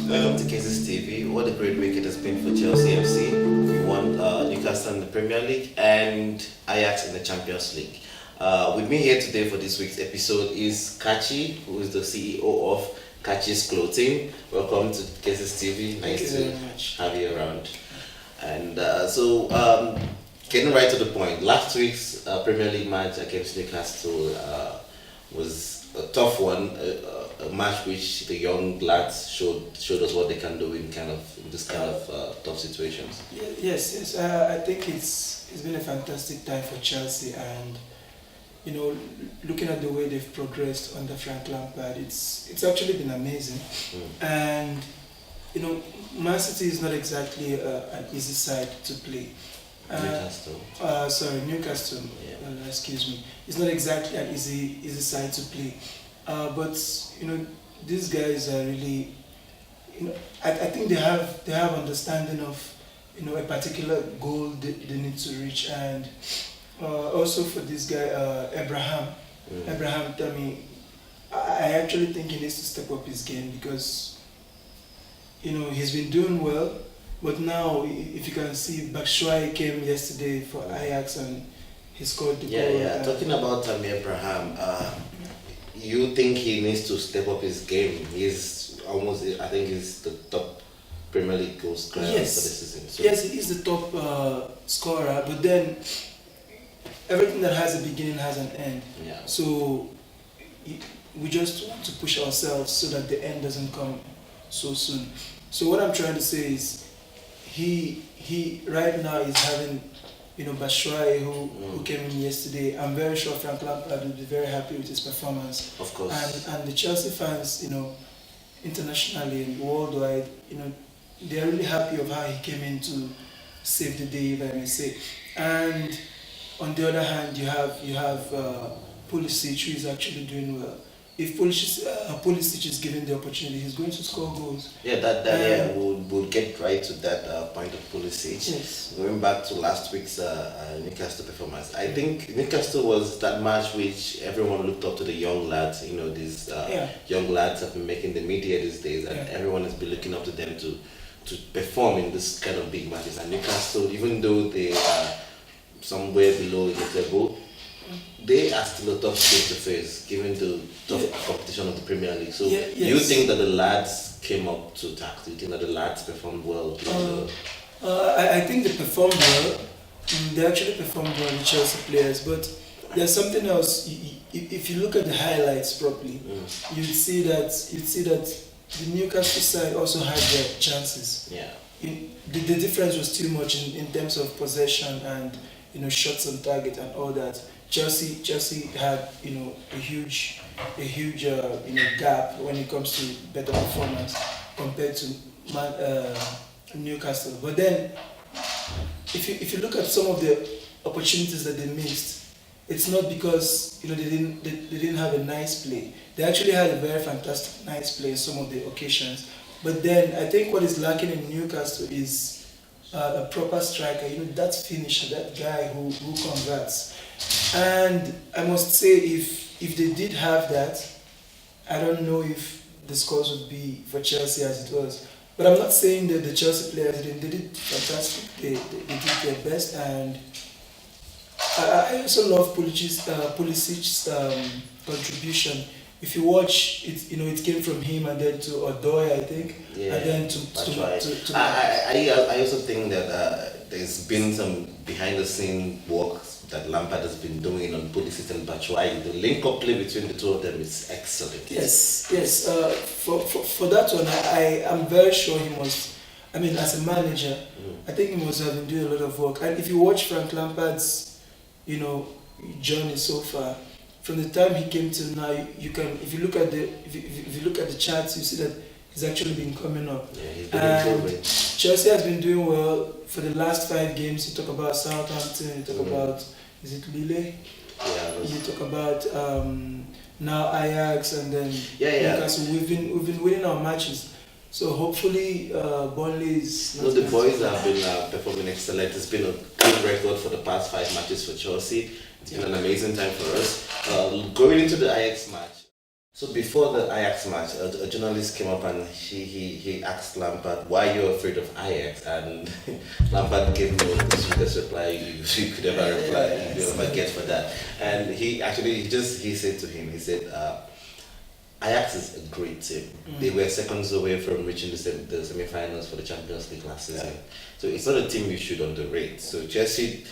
Welcome to Cases TV. What a great week it has been for Chelsea FC. We won Newcastle in the Premier League and Ajax in the Champions League. With me here today for this week's episode is Kachi, who is the CEO of Kachi's Clothing. Welcome to Cases TV. Nice to have you around. And getting right to the point, last week's Premier League match against Newcastle was a tough one, a match which the young lads showed us what they can do in this kind of tough situations. Yes. I think it's been a fantastic time for Chelsea, and looking at the way they've progressed under Frank Lampard, it's actually been amazing. And Man City is not exactly an easy side to play. Newcastle. Yeah. Excuse me. It's not exactly an easy side to play. But these guys are really, I think they have understanding of a particular goal they need to reach, and also for this guy Abraham Tammy, I actually think he needs to step up his game because he's been doing well. But now, if you can see, Batshuayi came yesterday for Ajax and he scored the goal. Yeah. Talking about Tammy Abraham, you think he needs to step up his game? He's I think he's the top Premier League goal scorer for the season. So. Yes, he is the top scorer, but then everything that has a beginning has an end. Yeah. So we just want to push ourselves so that the end doesn't come so soon. So what I'm trying to say is, he right now is having, Batshuayi who came in yesterday. I'm very sure Frank Lampard will be very happy with his performance. Of course. And the Chelsea fans, internationally and worldwide, they're really happy of how he came in to save the day, if I may say. And on the other hand, you have Pulisic, who is actually doing well. If Pulisic is given the opportunity, he's going to score goals. Yeah, we'll get right to that point of Pulisic. Yes. Going back to last week's Newcastle performance, I think Newcastle was that match which everyone looked up to the young lads. These young lads have been making the media these days, and everyone has been looking up to them to perform in this kind of big matches. And Newcastle, even though they are somewhere below the table, they are still a tough team to face, given the tough competition of the Premier League. So, do you think that the lads came up to task? Do you think that the lads performed well? I think they performed well. They actually performed well, the Chelsea players. But there's something else. If you look at the highlights properly, you'd see that the Newcastle side also had their chances. Yeah. The difference was too much in terms of possession and shots on target and all that. Chelsea had a huge gap when it comes to better performance compared to Newcastle. But then, if you look at some of the opportunities that they missed, it's not because they didn't have a nice play. They actually had a very fantastic nice play in some of the occasions. But then I think what is lacking in Newcastle is a proper striker. That finisher, that guy who converts. And I must say, if they did have that, I don't know if the scores would be for Chelsea as it was. But I'm not saying that the Chelsea players they did fantastic. They did their best, and I also love Pulisic's contribution. If you watch it, it came from him and then to Odoi, I think, and then to I also think that there's been some behind the scene work that Lampard has been doing on Pulisic and Batshuayi. The link-up play between the two of them is excellent. Yes. For that one, I am very sure he must. I mean, as a manager, I think he must have been doing a lot of work. And if you watch Frank Lampard's, journey so far, from the time he came till now, you can. If you look at the charts, you see that he's actually been coming up. Yeah, he's been improving. Chelsea has been doing well for the last 5 games. You talk about Southampton. You talk about, is it Lille? Yeah. You talk about now Ajax, and then Newcastle. We've been winning our matches. So hopefully, Burnley is. No, the boys have been performing excellent. It's been a good record for the past 5 matches for Chelsea. It's been an amazing time for us. Going into the Ajax match. So before the Ajax match, a journalist came up and he asked Lampard why you're afraid of Ajax, and Lampard gave no sweetest reply you could ever reply, you could ever get for that. And he said to him, he said, Ajax is a great team. They were seconds away from reaching the semi-finals for the Champions League last season. So it's not a team you should underrate. So Chelsea,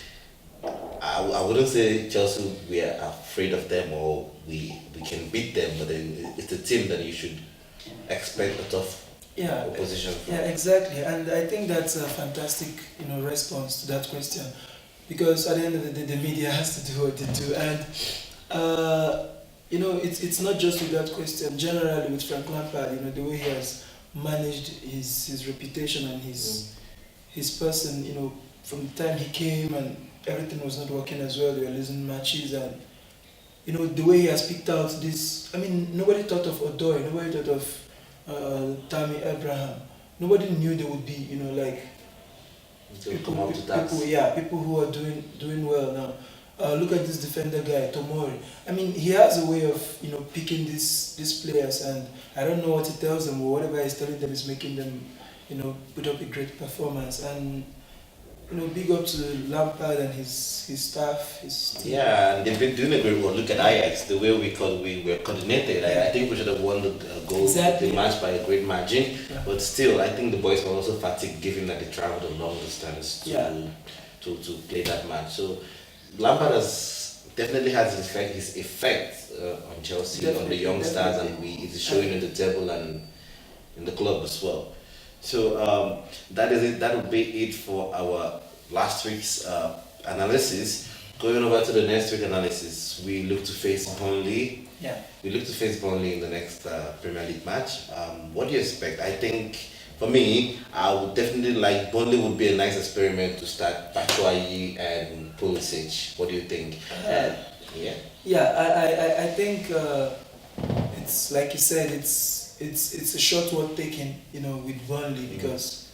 I wouldn't say Chelsea we are afraid of them or we can beat them, but then it's a team that you should expect a tough opposition from. Yeah, exactly. And I think that's a fantastic, response to that question, because at the end of the day, the media has to do what they do, and it's not just with that question. Generally, with Frank Lampard, the way he has managed his reputation and his person, from the time he came and everything was not working as well. They were losing matches, and the way he has picked out this. I mean, nobody thought of Odoi, nobody thought of Tammy Abraham. Nobody knew there would be, people who are doing well now. Look at this defender guy, Tomori. I mean, he has a way of picking these players, and I don't know what he tells them, or whatever he's telling them is making them put up a great performance. And big up to Lampard and his staff, his team. Yeah, and they've been doing a great work. Look at Ajax, the way we were coordinated. I think we should have won the goal, the match by a great margin. Yeah. But still, I think the boys were also fatigued, given that they traveled a long distance to play that match. So Lampard has definitely has his effect on Chelsea, on the young stars, and it's showing in the table and in the club as well. So that is it. That would be it for our last week's analysis. Going over to the next week analysis, we look to face Burnley. Yeah. We look to face Burnley in the next Premier League match. What do you expect? I think for me, I would definitely like Burnley would be a nice experiment to start Batshuayi and Pulisic. What do you think? I think it's like you said. It's a short worth taken, with Burnley, because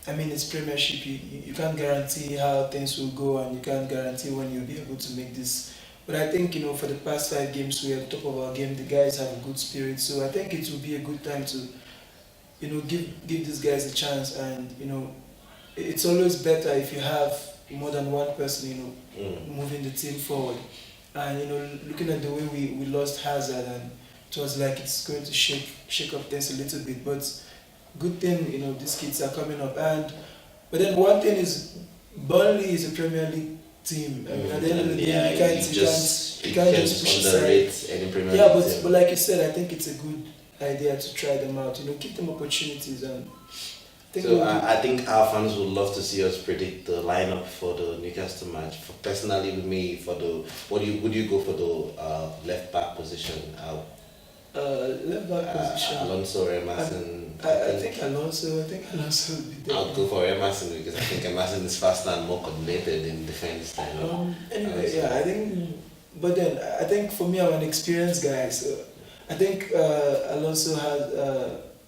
it's Premiership. You can't guarantee how things will go, and you can't guarantee when you'll be able to make this. But I think for the past 5 games we are top of our game. The guys have a good spirit, so I think it will be a good time to give these guys a chance. And it's always better if you have more than one person moving the team forward. And looking at the way we lost Hazard, and it was like it's going to shake up things a little bit, but good thing these kids are coming up. But then one thing is, Burnley is a Premier League team. I mean, at the end of the day, you can't just push aside. Any Premier League team. But like you said, I think it's a good idea to try them out. Give them opportunities. And I think our fans would love to see us predict the lineup for the Newcastle match. Personally, with me, would you go for the left back position? Left back position. Alonso or Emerson. I think Alonso would be there. I'll go for Emerson because I think Emerson is faster and more coordinated in defense. I think. But then I think for me, I'm an experienced guy, so I think Alonso has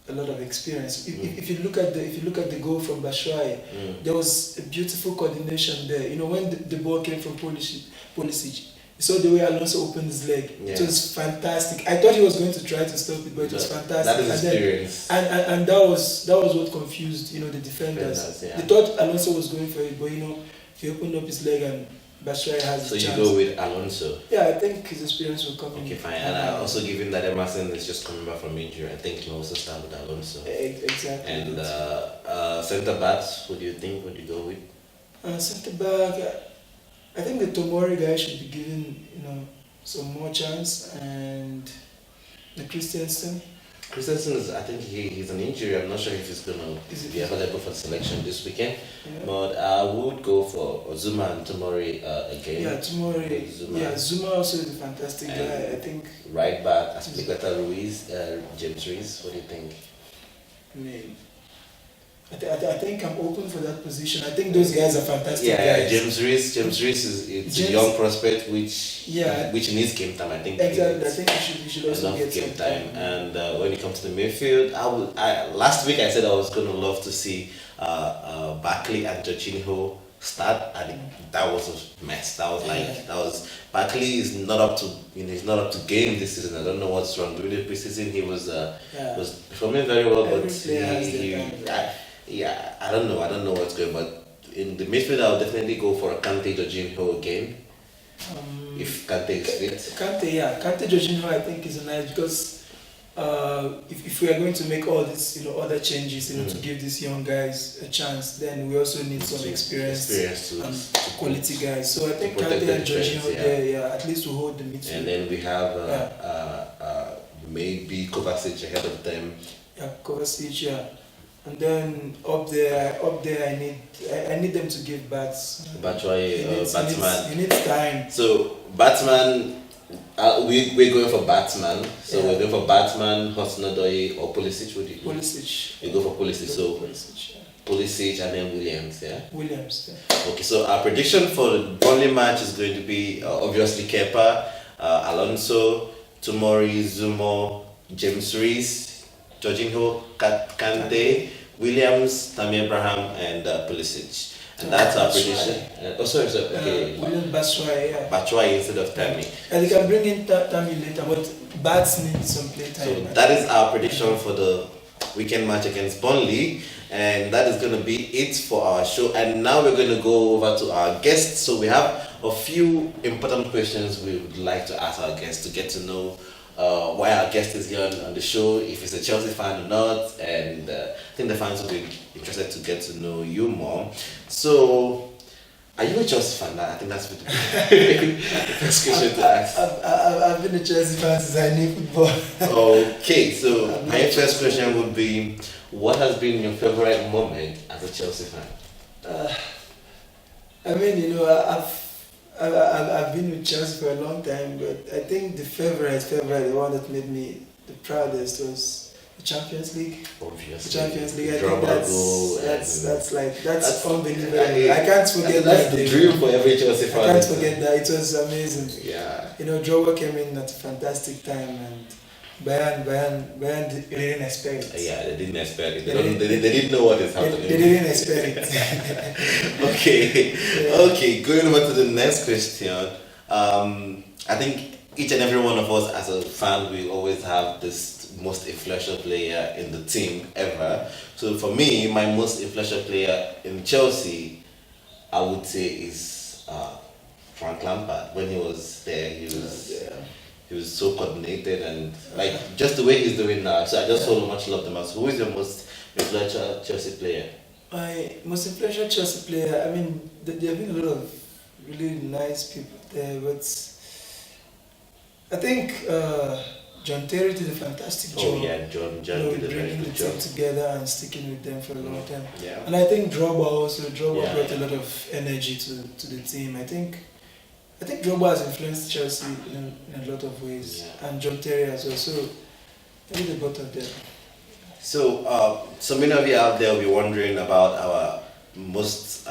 a lot of experience. If you look at the goal from Batshuayi, there was a beautiful coordination there. When the ball came from Pulisic. So the way Alonso opened his leg, it was fantastic. I thought he was going to try to stop it, but it was fantastic. That is experience. And that was what confused the defenders. They thought Alonso was going for it, but he opened up his leg and Batshuayi has a chance. So you go with Alonso? Yeah, I think his experience will come in. Okay, fine. And also given that Emerson is just coming back from injury, I think you also start with Alonso. Exactly. And centre backs, who do you think would you go with? Centre back, I think the Tomori guy should be given, some more chance, and the Christensen. Christensen is, I think he's an injury. I'm not sure if he's gonna be available for selection this weekend. Yeah. But I would go for Zuma and Tomori again. Yeah, Tomori. Zuma also is a fantastic guy. I think. Right back, Aspilicueta Ruiz, James Reese. What do you think? I think I'm open for that position. I think those guys are fantastic guys. James Reese is a young prospect which needs game time. I think exactly. I think he should also get game time. And when it comes to the midfield, last week I said I was going to love to see Barkley and Jorginho start, and that was a mess. That was like that was Barkley is not up to he's not up to game this season. I don't know what's wrong. During the preseason, he was performing very well, Every but player has their time. yeah, I don't know. I don't know what's going, but in the midfield, I'll definitely go for a Kante Jorginho again if Kante is fit. Kante Jorginho I think is nice because if we are going to make all these other changes to give these young guys a chance, then we also need some experience and quality guys. So I think Kante and Jorginho there, at least will hold the midfield. And then we have maybe Kovacic ahead of them. Yeah, Kovacic, and then up there, I need them to give bats. Batman. He needs time. So Batman, we're going for Batman. So we're going for Batman, Hudson-Odoi, or Pulisic. Would you? Pulisic. You go for Pulisic. So Pulisic, Pulisic and then Williams. Yeah. Williams. Yeah. Okay. So our prediction for the Burnley match is going to be obviously Kepa, Alonso, Tomori, Zumo, James Reese, Jorginho, Kante, Williams, Tammy Abraham, and Pulisic. And that's our prediction. Sorry. Okay. William Batshuayi, Batshuayi instead of Tammy. And they can bring in Tammy later, but Bats need some play time. So that is our prediction for the weekend match against Burnley, and that is going to be it for our show. And now we're going to go over to our guests. So we have a few important questions we would like to ask our guests to get to know why our guest is here on the show, if he's a Chelsea fan or not, and I think the fans will be interested to get to know you more. So, are you a Chelsea fan? I think that's the first question to ask. I've been a Chelsea fan since I knew football. Okay, so my first question would be, what has been your favorite moment as a Chelsea fan? I mean, I've been with Chelsea for a long time, but I think the favorite, the one that made me the proudest was the Champions League. Obviously. The Champions League. I Drama think goal that's unbelievable. I can't forget that's that. the dream for every Chelsea fan. I can't forget that. It was amazing. Yeah. Drogba came in at a fantastic time, and Bayern didn't expect it. Yeah, they didn't expect it. They didn't know what is happening. They didn't expect it. Okay, going over to the next question. I think each and every one of us as a fan, we always have this most influential player in the team ever. So for me, my most influential player in Chelsea, I would say is Frank Lampard. When he was there, he was so coordinated and like just the way he's doing now. So I just so much love the man. So who is your most influential Chelsea player? My most influential Chelsea player, I mean, there have been a lot of really nice people there, but I think John Terry did a fantastic job. Oh yeah, John did a very bringing the good team job. together and sticking with them for a long time. Yeah. And I think Drogba brought a lot of energy to the team. I think Drogba has influenced Chelsea in a lot of ways, and John Terry as well. So maybe the both of them. So, so many of you out there will be wondering about our most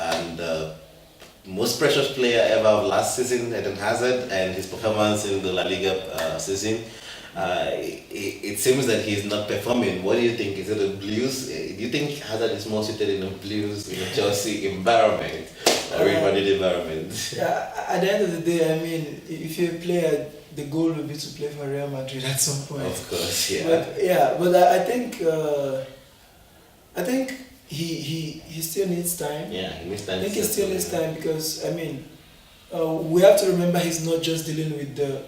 precious player ever of last season, Eden Hazard, and his performance in the La Liga season. It seems that he's not performing. What do you think? Is it a Blues? Do you think Hazard is more suited in a Blues, in a Chelsea environment, or Real Madrid environment? Yeah, at the end of the day, I mean, if you're a player, the goal would be to play for Real Madrid at some point. Of course, yeah. But I think he still needs time. Yeah, he needs time. I think he still needs time because I mean, we have to remember he's not just dealing with the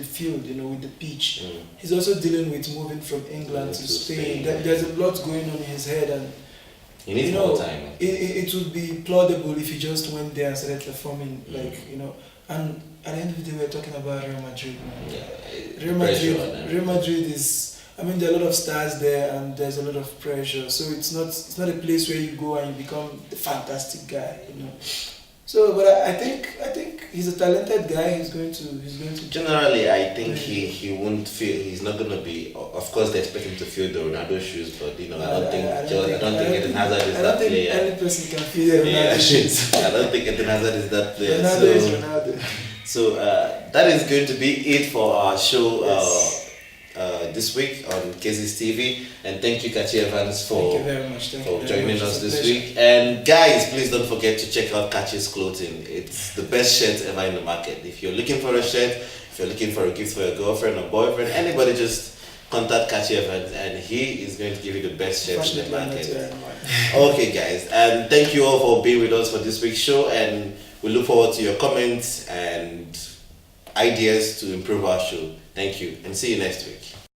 field, with the pitch. He's also dealing with moving from England to Spain. There's a lot going on in his head, and he needs more time. It would be plausible if he just went there and started performing, and at the end of the day, we're talking about Real Madrid. Real Madrid is, I mean, there are a lot of stars there, and there's a lot of pressure. So it's not a place where you go and you become the fantastic guy, So, but I think he's a talented guy. He's going to. Generally, I think he won't feel. He's not going to be. Of course, they expect him to fill the Ronaldo shoes, but I don't think Eden Hazard is that player. Any person can feel the Ronaldo shoes. I don't think Eden Hazard is that player. Ronaldo is Ronaldo. So that is going to be it for our show this week on KZ's TV. And thank you, Kachi Evans, Thank you very much. for joining us It's a this pleasure. week. And guys, please don't forget to check out Kachi's clothing. It's the best shirt ever in the market. If you're looking for a shirt, if you're looking for a gift for your girlfriend or boyfriend, anybody, just contact Kachi Evans and he is going to give you the best shirt in the market. Okay, guys, and thank you all for being with us for this week's show, and we look forward to your comments and ideas to improve our show. Thank you, and see you next week.